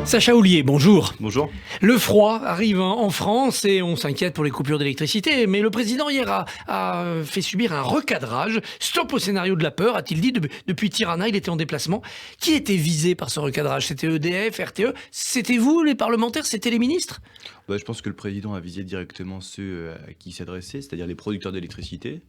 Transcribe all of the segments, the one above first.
Sacha Houlier, bonjour. Bonjour. Le froid arrive en France et on s'inquiète pour les coupures d'électricité. Mais le président hier a fait subir un recadrage. Stop au scénario de la peur, a-t-il dit. Depuis Tirana, il était en déplacement. Qui était visé par ce recadrage? C'était EDF, RTE? C'était vous, les parlementaires? C'était les ministres? Je pense que le président a visé directement ceux à qui il s'adressait, c'est-à-dire les producteurs d'électricité,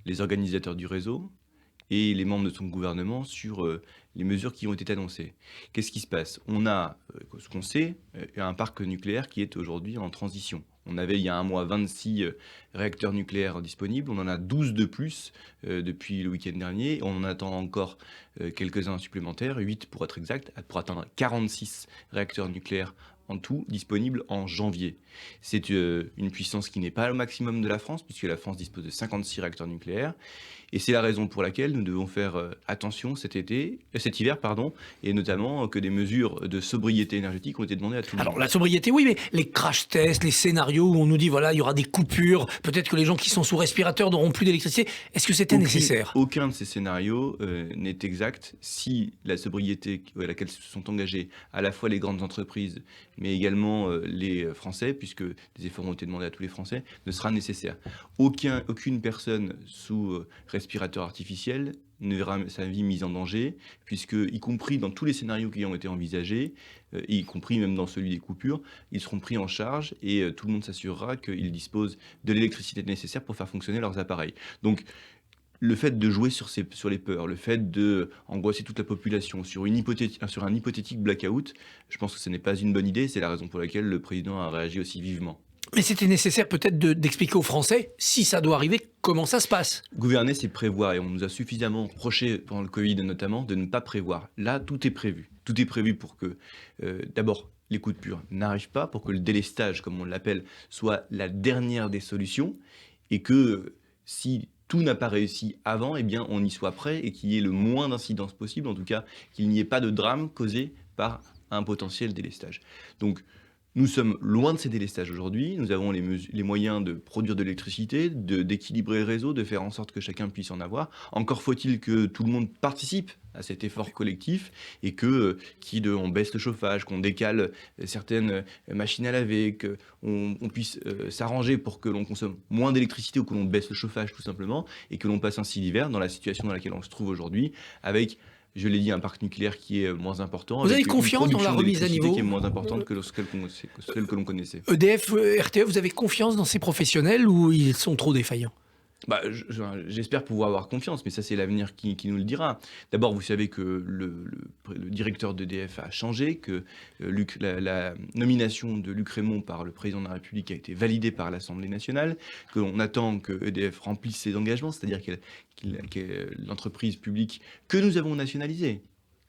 les organisateurs du réseau et les membres de son gouvernement sur les mesures qui ont été annoncées. Qu'est-ce qui se passe? On a, ce qu'on sait, un parc nucléaire qui est aujourd'hui en transition. On avait il y a un mois 26 réacteurs nucléaires disponibles, on en a 12 de plus depuis le week-end dernier, on en attend encore quelques-uns supplémentaires, 8 pour être exact, pour atteindre 46 réacteurs nucléaires en tout disponibles en janvier. C'est une puissance qui n'est pas au maximum de la France, puisque la France dispose de 56 réacteurs nucléaires, et c'est la raison pour laquelle nous devons faire attention cet hiver, et notamment que des mesures de sobriété énergétique ont été demandées à tout le monde. Alors la sobriété, oui, mais les crash tests, les scénarios où on nous dit voilà, il y aura des coupures, peut-être que les gens qui sont sous respirateur n'auront plus d'électricité. Est-ce que c'était nécessaire? Aucun de ces scénarios n'est exact. Si la sobriété à laquelle se sont engagées à la fois les grandes entreprises, mais également les Français, puisque des efforts ont été demandés à tous les Français, ne sera nécessaire. Aucune personne sous respirateur artificiel ne verra sa vie mise en danger, puisque, y compris dans tous les scénarios qui ont été envisagés, y compris même dans celui des coupures, ils seront pris en charge et tout le monde s'assurera qu'ils disposent de l'électricité nécessaire pour faire fonctionner leurs appareils. Donc, le fait de jouer sur les peurs, le fait d'angoisser toute la population sur un hypothétique blackout, je pense que ce n'est pas une bonne idée. C'est la raison pour laquelle le président a réagi aussi vivement. Mais c'était nécessaire peut-être d'expliquer aux Français, si ça doit arriver, comment ça se passe. Gouverner, c'est prévoir. Et on nous a suffisamment reproché, pendant le Covid notamment, de ne pas prévoir. Là, tout est prévu. Tout est prévu pour que, d'abord, les coups de pure n'arrivent pas, pour que le délestage, comme on l'appelle, soit la dernière des solutions. Et que si tout n'a pas réussi avant, eh bien, on y soit prêt et qu'il y ait le moins d'incidences possible, en tout cas, qu'il n'y ait pas de drame causé par un potentiel délestage. Donc, nous sommes loin de ces délestages aujourd'hui, nous avons les moyens de produire de l'électricité, d'équilibrer le réseau, de faire en sorte que chacun puisse en avoir. Encore faut-il que tout le monde participe à cet effort collectif et on baisse le chauffage, qu'on décale certaines machines à laver, qu'on puisse s'arranger pour que l'on consomme moins d'électricité ou que l'on baisse le chauffage tout simplement et que l'on passe ainsi l'hiver dans la situation dans laquelle on se trouve aujourd'hui avec, je l'ai dit, un parc nucléaire qui est moins important. Vous avez confiance dans la remise à niveau qui est moins importante que celle que l'on connaissait. EDF, RTE, vous avez confiance dans ces professionnels ou ils sont trop défaillants? J'espère pouvoir avoir confiance, mais ça c'est l'avenir qui nous le dira. D'abord, vous savez que le directeur d'EDF a changé, que la nomination de Luc Rémont par le président de la République a été validée par l'Assemblée nationale, que l'on attend que EDF remplisse ses engagements, c'est-à-dire l'entreprise publique que nous avons nationalisée.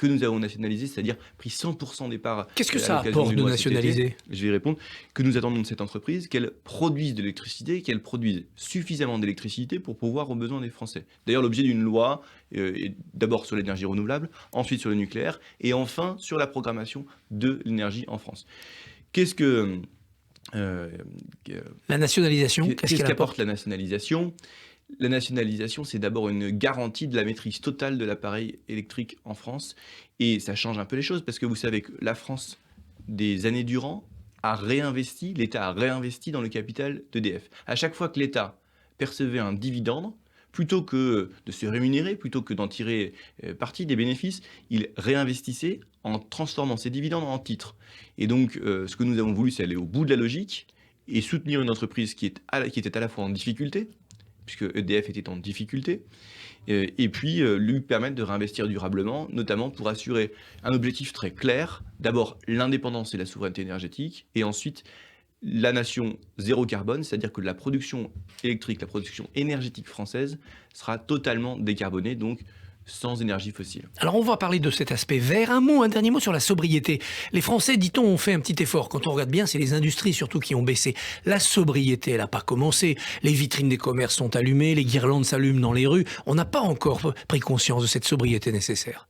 C'est-à-dire pris 100% des parts. Qu'est-ce que ça apporte de nationaliser? Je vais y répondre. Que nous attendons de cette entreprise qu'elle produise de l'électricité, qu'elle produise suffisamment d'électricité pour pourvoir aux besoins des Français. D'ailleurs, l'objet d'une loi est d'abord sur l'énergie renouvelable, ensuite sur le nucléaire, et enfin sur la programmation de l'énergie en France. Qu'est-ce que... la nationalisation, qu'est-ce qu'apporte la nationalisation ? La nationalisation, c'est d'abord une garantie de la maîtrise totale de l'appareil électrique en France. Et ça change un peu les choses, parce que vous savez que la France, des années durant, l'État a réinvesti dans le capital d'EDF. À chaque fois que l'État percevait un dividende, plutôt que de se rémunérer, plutôt que d'en tirer parti des bénéfices, il réinvestissait en transformant ces dividendes en titres. Et donc, ce que nous avons voulu, c'est aller au bout de la logique et soutenir une entreprise qui était à la fois en difficulté, puisque EDF était en difficulté, et puis lui permettre de réinvestir durablement, notamment pour assurer un objectif très clair, d'abord l'indépendance et la souveraineté énergétique, et ensuite la nation zéro carbone, c'est-à-dire que la production électrique, la production énergétique française sera totalement décarbonée, donc sans énergie fossile. Alors on va parler de cet aspect vert. Un dernier mot sur la sobriété. Les Français, dit-on, ont fait un petit effort. Quand on regarde bien, c'est les industries surtout qui ont baissé. La sobriété, elle n'a pas commencé. Les vitrines des commerces sont allumées, les guirlandes s'allument dans les rues. On n'a pas encore pris conscience de cette sobriété nécessaire.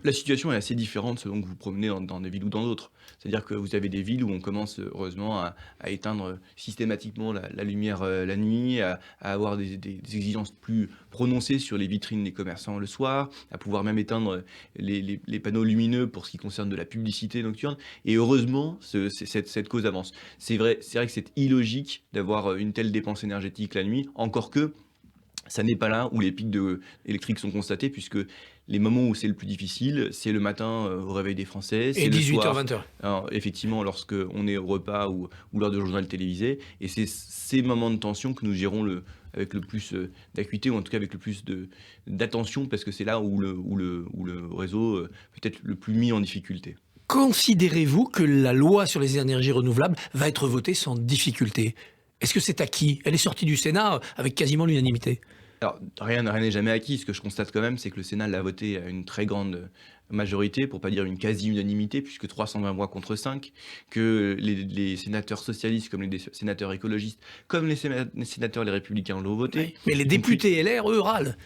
La situation est assez différente selon que vous promenez dans des villes ou dans d'autres. C'est-à-dire que vous avez des villes où on commence heureusement à éteindre systématiquement la lumière la nuit, à avoir des exigences plus prononcées sur les vitrines des commerçants le soir, à pouvoir même éteindre les panneaux lumineux pour ce qui concerne de la publicité nocturne. Et heureusement, cette cause avance. C'est vrai que c'est illogique d'avoir une telle dépense énergétique la nuit, encore que ça n'est pas là où les pics électriques sont constatés, puisque les moments où c'est le plus difficile, c'est le matin au réveil des Français, c'est Et le 18h, soir, 20h. alors, effectivement, lorsqu'on est au repas ou lors de journal télévisé. Et c'est ces moments de tension que nous gérons avec le plus d'acuité, ou en tout cas avec le plus d'attention, parce que c'est là où le réseau peut être le plus mis en difficulté. Considérez-vous que la loi sur les énergies renouvelables va être votée sans difficulté? Est-ce que c'est acquis? Elle est sortie du Sénat avec quasiment l'unanimité. Alors, rien n'est jamais acquis. Ce que je constate quand même, c'est que le Sénat l'a voté à une très grande majorité, pour pas dire une quasi-unanimité, puisque 320 voix contre 5, que les sénateurs socialistes, comme les sénateurs écologistes, comme les sénateurs les républicains l'ont voté. Oui. Mais les députés LR, eux, râlent.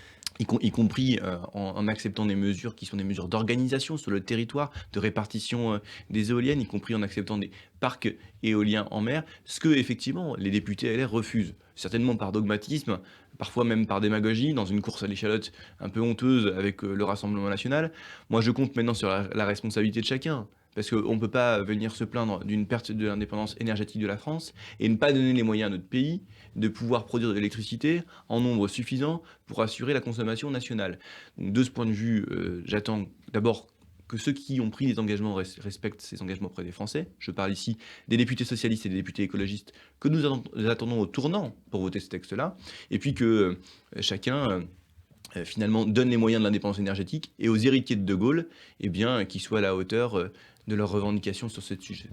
Y compris en acceptant des mesures qui sont des mesures d'organisation sur le territoire, de répartition des éoliennes, y compris en acceptant des parcs éoliens en mer, ce que effectivement les députés LR refusent, certainement par dogmatisme, parfois même par démagogie, dans une course à l'échalote un peu honteuse avec le Rassemblement national. Moi, je compte maintenant sur la responsabilité de chacun. Parce qu'on ne peut pas venir se plaindre d'une perte de l'indépendance énergétique de la France et ne pas donner les moyens à notre pays de pouvoir produire de l'électricité en nombre suffisant pour assurer la consommation nationale. Donc, de ce point de vue, j'attends d'abord que ceux qui ont pris les engagements respectent ces engagements auprès des Français. Je parle ici des députés socialistes et des députés écologistes que nous attendons au tournant pour voter ce texte-là. Et puis que chacun... finalement donne les moyens de l'indépendance énergétique, et aux héritiers de De Gaulle, eh bien, qu'ils soient à la hauteur de leurs revendications sur ce sujet.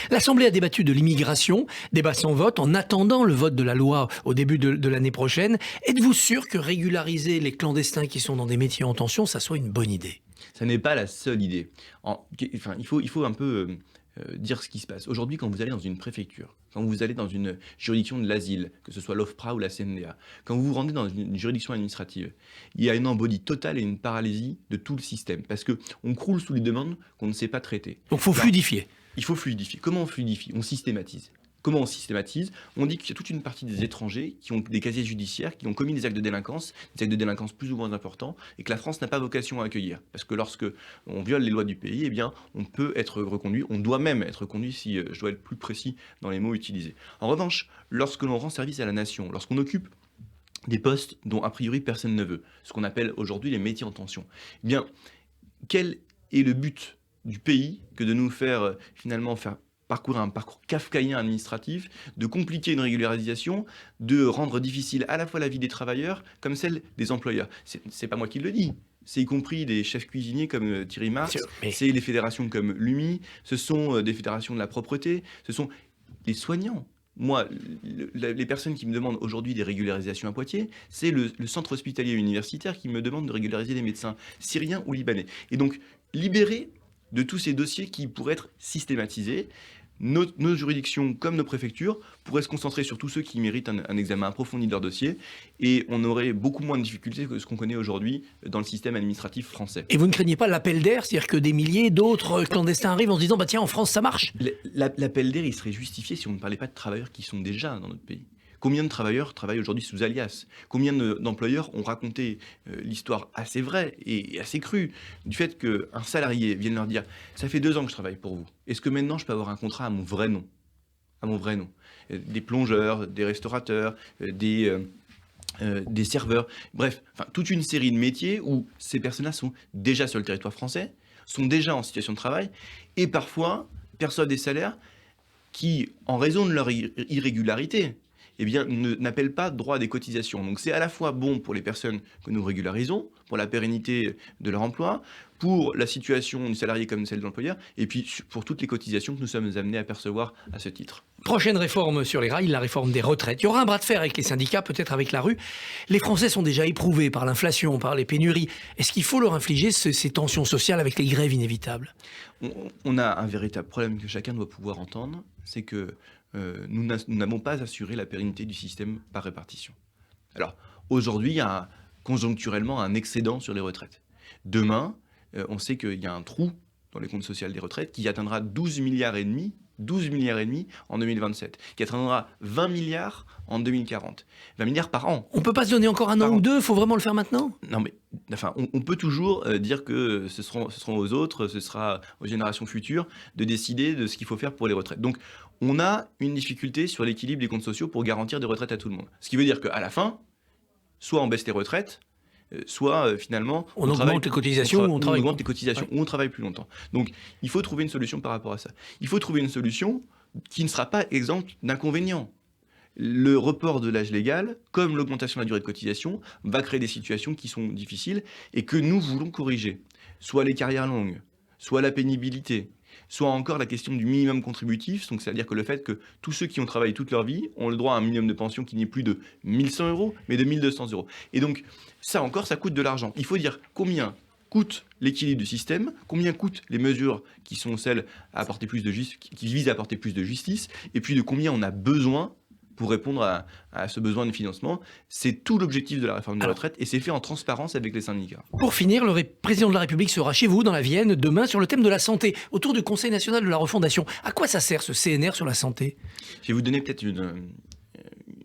L'Assemblée a débattu de l'immigration, débat sans vote, en attendant le vote de la loi au début de l'année prochaine. Êtes-vous sûr que régulariser les clandestins qui sont dans des métiers en tension, ça soit une bonne idée? Ça n'est pas la seule idée. Il faut un peu dire ce qui se passe. Aujourd'hui, quand vous allez dans une préfecture, quand vous allez dans une juridiction de l'asile, que ce soit l'OFPRA ou la CNDA, quand vous vous rendez dans une juridiction administrative, il y a une embolie totale et une paralysie de tout le système, parce qu'on croule sous les demandes qu'on ne sait pas traiter. Donc il faut fluidifier. Il faut fluidifier. Comment on fluidifie? On systématise. Comment on systématise? On dit qu'il y a toute une partie des étrangers qui ont des casiers judiciaires, qui ont commis des actes de délinquance plus ou moins importants, et que la France n'a pas vocation à accueillir. Parce que lorsque on viole les lois du pays, eh bien, on peut être reconduit, on doit même être conduit, si je dois être plus précis dans les mots utilisés. En revanche, lorsque l'on rend service à la nation, lorsqu'on occupe des postes dont a priori personne ne veut, ce qu'on appelle aujourd'hui les métiers en tension, eh bien, quel est le but du pays que de nous faire finalement parcourir un parcours kafkaïen administratif, de compliquer une régularisation, de rendre difficile à la fois la vie des travailleurs comme celle des employeurs? C'est pas moi qui le dis. C'est y compris des chefs cuisiniers comme Thierry Marx, c'est les fédérations comme l'UMI, ce sont des fédérations de la propreté, ce sont les soignants. Moi, les personnes qui me demandent aujourd'hui des régularisations à Poitiers, c'est le centre hospitalier universitaire qui me demande de régulariser les médecins syriens ou libanais. Et donc, libérer de tous ces dossiers qui pourraient être systématisés, nos juridictions comme nos préfectures pourraient se concentrer sur tous ceux qui méritent un examen approfondi de leur dossier, et on aurait beaucoup moins de difficultés que ce qu'on connaît aujourd'hui dans le système administratif français. Et vous ne craignez pas l'appel d'air, c'est-à-dire que des milliers d'autres clandestins arrivent en se disant bah tiens, en France ça marche? L'appel d'air, il serait justifié si on ne parlait pas de travailleurs qui sont déjà dans notre pays. Combien de travailleurs travaillent aujourd'hui sous alias? Combien d'employeurs ont raconté l'histoire assez vraie et assez crue du fait qu'un salarié vienne leur dire « ça fait 2 ans que je travaille pour vous, est-ce que maintenant je peux avoir un contrat à mon vrai nom ?» À mon vrai nom. Des plongeurs, des restaurateurs, des serveurs, bref, toute une série de métiers où ces personnes-là sont déjà sur le territoire français, sont déjà en situation de travail, et parfois perçoivent des salaires qui, en raison de leur irrégularité, eh bien, n'appellent pas droit à des cotisations. Donc c'est à la fois bon pour les personnes que nous régularisons, pour la pérennité de leur emploi, pour la situation du salarié comme celle de l'employeur, et puis pour toutes les cotisations que nous sommes amenés à percevoir à ce titre. Prochaine réforme sur les rails, la réforme des retraites. Il y aura un bras de fer avec les syndicats, peut-être avec la rue. Les Français sont déjà éprouvés par l'inflation, par les pénuries. Est-ce qu'il faut leur infliger ces tensions sociales avec les grèves inévitables? On a un véritable problème que chacun doit pouvoir entendre, c'est que nous n'avons pas assuré la pérennité du système par répartition. Alors, aujourd'hui, il y a conjoncturellement un excédent sur les retraites. Demain, on sait qu'il y a un trou dans les comptes sociaux des retraites, qui atteindra 12 milliards et demi en 2027, qui atteindra 20 milliards en 2040. 20 milliards par an. On ne peut pas se donner encore un an ou deux, il faut vraiment le faire maintenant? Non mais, enfin, on peut toujours dire que ce seront aux autres, ce sera aux générations futures de décider de ce qu'il faut faire pour les retraites. Donc, on a une difficulté sur l'équilibre des comptes sociaux pour garantir des retraites à tout le monde. Ce qui veut dire qu'à la fin, soit on baisse les retraites, soit finalement on augmente les cotisations, on augmente les cotisations, ou on travaille plus longtemps. Donc il faut trouver une solution par rapport à ça. Il faut trouver une solution qui ne sera pas exempte d'inconvénients. Le report de l'âge légal, comme l'augmentation de la durée de cotisation, va créer des situations qui sont difficiles et que nous voulons corriger. Soit les carrières longues, soit la pénibilité, soit encore la question du minimum contributif, donc c'est-à-dire que le fait que tous ceux qui ont travaillé toute leur vie ont le droit à un minimum de pension qui n'est plus de 1 100 € mais de 1 200 €. Et donc ça encore, ça coûte de l'argent. Il faut dire combien coûte l'équilibre du système, combien coûtent les mesures qui sont celles à apporter plus de qui visent à apporter plus de justice, et puis de combien on a besoin pour répondre à ce besoin de financement. C'est tout l'objectif de la réforme des retraites et c'est fait en transparence avec les syndicats. Pour finir, le président de la République sera chez vous, dans la Vienne, demain, sur le thème de la santé, autour du Conseil national de la refondation. À quoi ça sert ce CNR sur la santé? Je vais vous donner peut-être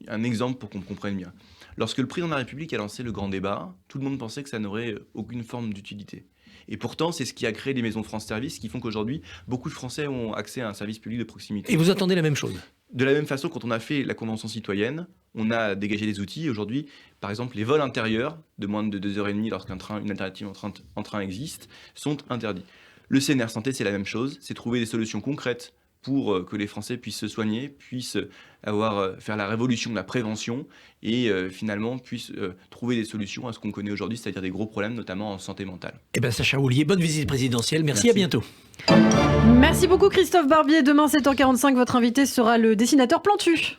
un exemple pour qu'on comprenne bien. Lorsque le président de la République a lancé le grand débat, tout le monde pensait que ça n'aurait aucune forme d'utilité. Et pourtant, c'est ce qui a créé les maisons France Service qui font qu'aujourd'hui, beaucoup de Français ont accès à un service public de proximité. Et vous attendez la même chose? De la même façon, quand on a fait la Convention citoyenne, on a dégagé des outils. Aujourd'hui, par exemple, les vols intérieurs de moins de 2h30 lorsqu'une alternative en train existe, sont interdits. Le CNR Santé, c'est la même chose. C'est trouver des solutions concrètes pour que les Français puissent se soigner, puissent faire la révolution de la prévention et finalement puissent trouver des solutions à ce qu'on connaît aujourd'hui, c'est-à-dire des gros problèmes, notamment en santé mentale. Eh bien, Sacha Houlié, bonne visite présidentielle. Merci, à bientôt. Merci beaucoup Christophe Barbier. Demain 7h45, votre invité sera le dessinateur Plantu.